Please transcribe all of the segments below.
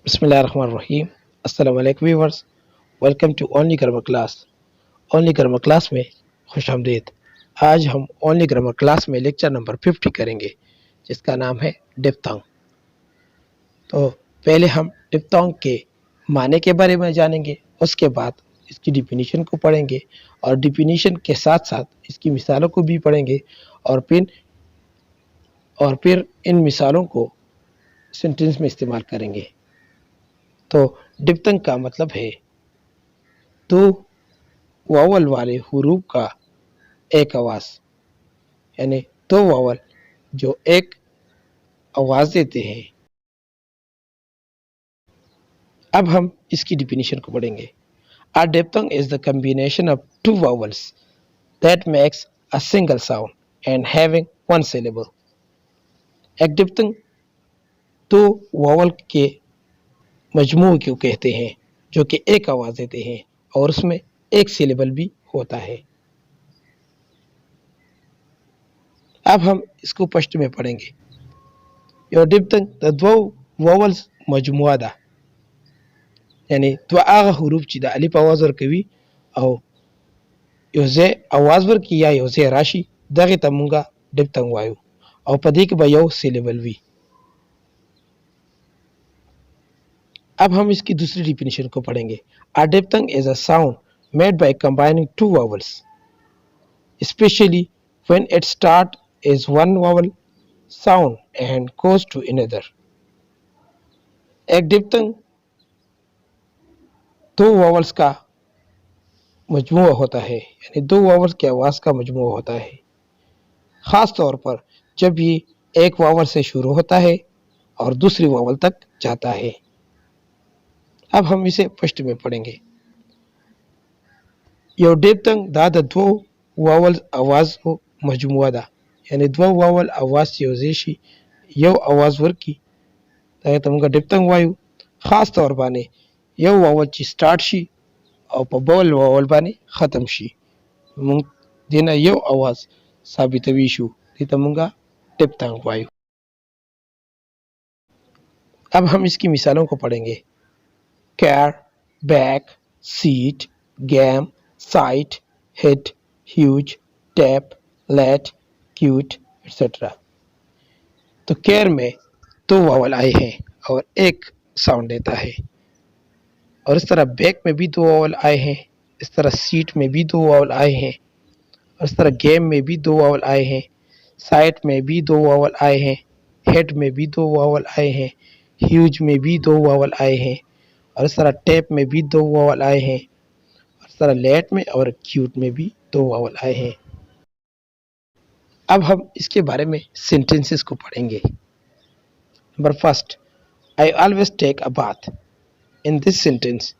बिस्मिल्लाहिर्रहमानिर्रहीम। अस्सलाम वालेकुम viewers, welcome to only grammar class. Only grammar class में खुश आमदीद। आज हम ओनली ग्रामर क्लास में लेक्चर नंबर 50 करेंगे, जिसका नाम है डिप्थोंग। तो पहले हम डिप्थोंग के माने के बारे में जानेंगे, उसके बाद इसकी डिफिनीशन को पढ़ेंगे और डिफिनीशन के साथ साथ इसकी मिसालों को भी पढ़ेंगे और फिर इन मिसालों को सेंटेंस में इस्तेमाल करेंगे। तो डिप्थोंग का मतलब है दो वावल वाले हुरूफ का एक आवाज़, यानी दो वावल जो एक आवाज़ देते हैं। अब हम इसकी डिफिनीशन को पढ़ेंगे। A diphthong is the combination of two vowels that makes a single sound and having one syllable. एक डिप्थंग दो वावल के मजमू को कहते हैं जो कि एक आवाज़ देते हैं और उसमें एक सिलेबल भी होता है। अब हम इसको पश्तो में पढ़ेंगे। यो डिप्थंग द दो वावल्स मजमुआ दा, यानी दो आगा हुरूफ چې د الف आवाज ورکوي او یو ځای आवाज ورکي یا یو ځای راشي، دغه ته مونږه ډیپتنګ وایو او په دې کې به یو سیلیبل وي। अब हम इसकी दूसरी डिफिनेशन को पढ़ेंगे। A diphthong is a sound made by combining two vowels, especially when it starts as one vowel sound and goes to another. एक डिप्थंग दो वावल्स का मजमूआ होता है, यानी दो वावल्स की आवाज़ का मजमूआ होता है, ख़ास तौर पर जब ये एक वावल से शुरू होता है और दूसरी वावल तक जाता है। अब हम इसे फर्स्ट में पढ़ेंगे। यो डिप्थंग दा द दो वावल आवाज़ हो मजमूआ दा, यानी दो वावल आवाज़ से योजेशी यो आवाज़ वर्की दा तमगा डिप्थंग वायु। ख़ास तौर बाने यो वावल ची स्टार्ट शी और په بل واول باندې ختم شي، مونږ دینه یو आवाज ثابتوي شو، دې ته مونږه ډیپتنګ وایو। अब हम इसकी मिसालों को पढ़ेंगे। Care, back, seat, game, sight, hit, huge, tap, late, cute etcetera. तो कैर में दो वावल आए हैं और एक साउंड देता है, और इस तरह बैक में भी दो वावल आए हैं, इस तरह सीट में भी दो वावल आए हैं, और इस तरह गेम में भी दो वावल आए हैं, साइट में भी दो वावल आए हैं, हेड में भी दो वावल आए हैं, ह्यूज में भी दो वावल आए हैं, और इस तरह टैप में भी दो वावल आए हैं, और इस तरह लेट में और क्यूट में भी दो वावल आए हैं। अब हम इसके बारे में सेंटेंसेस को पढ़ेंगे। Number first, I always take a bath. In this sentence,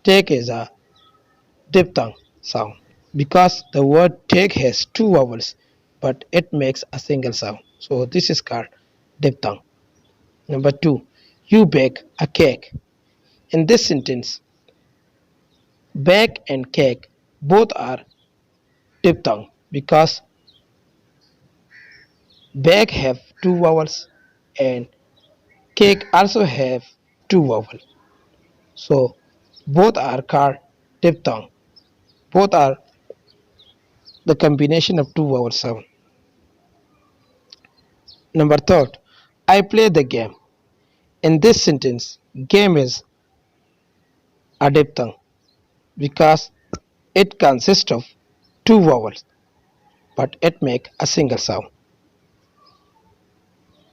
take is a diphthong sound because the word take has two vowels but it makes a single sound. So this is called diphthong. Number two, you bake a cake. In this sentence, bake and cake both are diphthong because bake have two vowels and cake also have two vowels. So both are called diphthong. Both are the combination of two vowel sound. Number third, I play the game. In this sentence, game is a diphthong because it consists of two vowels but it make a single sound.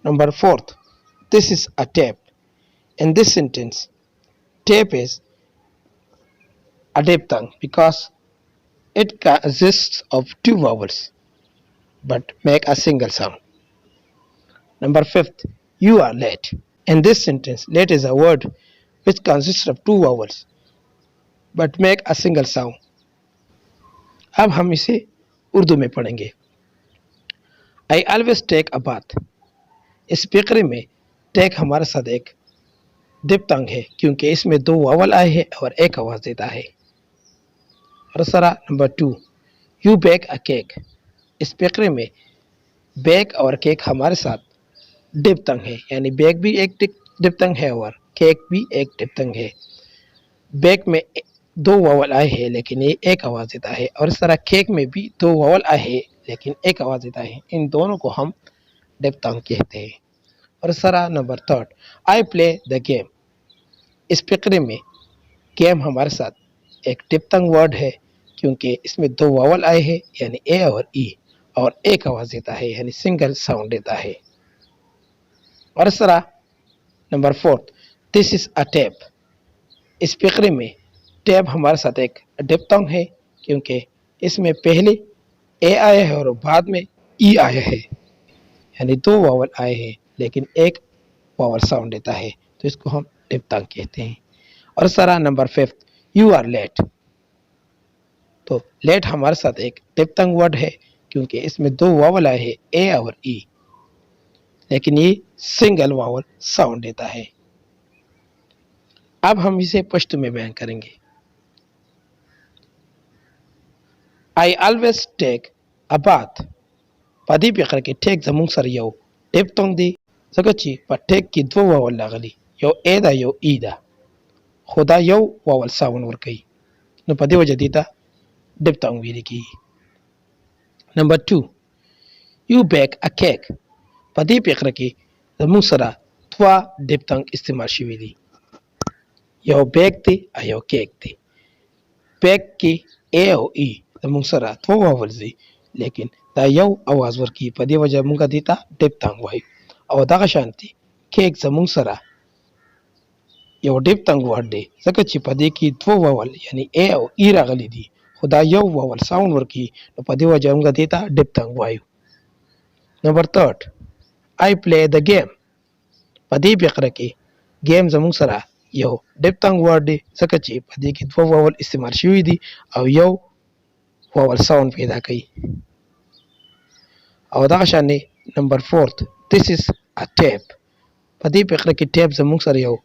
Number fourth, this is a tape. In this sentence, tape is a diphthong because it consists of two vowels but make a single sound. Number fifth, you are late. In this sentence, late is a word which consists of two vowels but make a single sound. अब हम इसे उर्दू में पढ़ेंगे। I always take a bath. इस फिक्रे में take हमारे साथ एक डिप्थंग है क्योंकि इसमें दो वावल आए हैं और एक आवाज़ देता है। और सरा number two, you bake a cake. इस फिक्रे में बेक और केक हमारे साथ डिप्थंग है, यानी बेक भी एक डिप्थंग है और केक भी एक डिप्थंग है। बैक में दो वावल आए हैं लेकिन ये एक आवाज देता है, और इस तरह केक में भी दो वावल आए हैं लेकिन एक आवाज देता है। इन दोनों को हम डिप्थंग कहते हैं। और इस तरह number third, I play the game. इस फिक्रे में गेम हमारे साथ एक डिप्थंग वर्ड है क्योंकि इसमें दो वावल आए हैं यानी ए और ई, और एक आवाज देता है यानी सिंगल साउंड देता है। और इस तरह number fourth, this is a tap. इस फिक्रे में टैप हमारे साथ एक डिप्थंग है क्योंकि इसमें पहले ए आया है और बाद में ई आया है, यानी दो वावल आए हैं लेकिन एक वावल साउंड देता है, तो इसको हम डिप्थंग कहते हैं। और इस तरह number fifth, you are late. तो लेट हमारे साथ एक डिप्थंग वर्ड है क्योंकि इसमें दो वावल आए हैं ए और ई, लेकिन ये सिंगल वावल साउंड देता है। अब हम इसे पश्तो में बयान करेंगे। I always take a bath. पदी पिकर के टेक जमुंग सर यौ डिप्थंग दी जगची पर टेक की दो वावल लागली, यौ ए दा यौ ई दा, खुदा यौ वावल साउंड वर्कई न पदी वजह दीता डिप्थंग वीरी की। Number two, you bake a cake. पदी पिकर के जमुंग सरा त्वा डिप्थंग इस्तेमाल शिविली, यौ बेक दी आ यौ केक दी। बेक की ए और ई जमुंग सरा त्वा वावल जी, लेकिन दा यौ आवाज वर्की पदी वजह मुंगा दीता डिप्थंग वाई। और दागा शांति केक जमुंग सरा यौ डिप्थंग वर्ड दे जगची पदी की दो वावल यानी ए और ई रागली दी, खुदा यौ वावल साउंड वर्की न पदी वजह मुंगा दीता डिप्थंग वाई। Number third, I play the game. पदी पिकर के गेम जमुंग सरा यौ डिप्थंग वर्ड दे जगची पदी की दो वावल इस्तेमाल शुई दी और यौ वावल साउंड पैदा कई। और दाशाने number fourth, this is a tap. पदी पिकर की टैप जमुंग सर यौ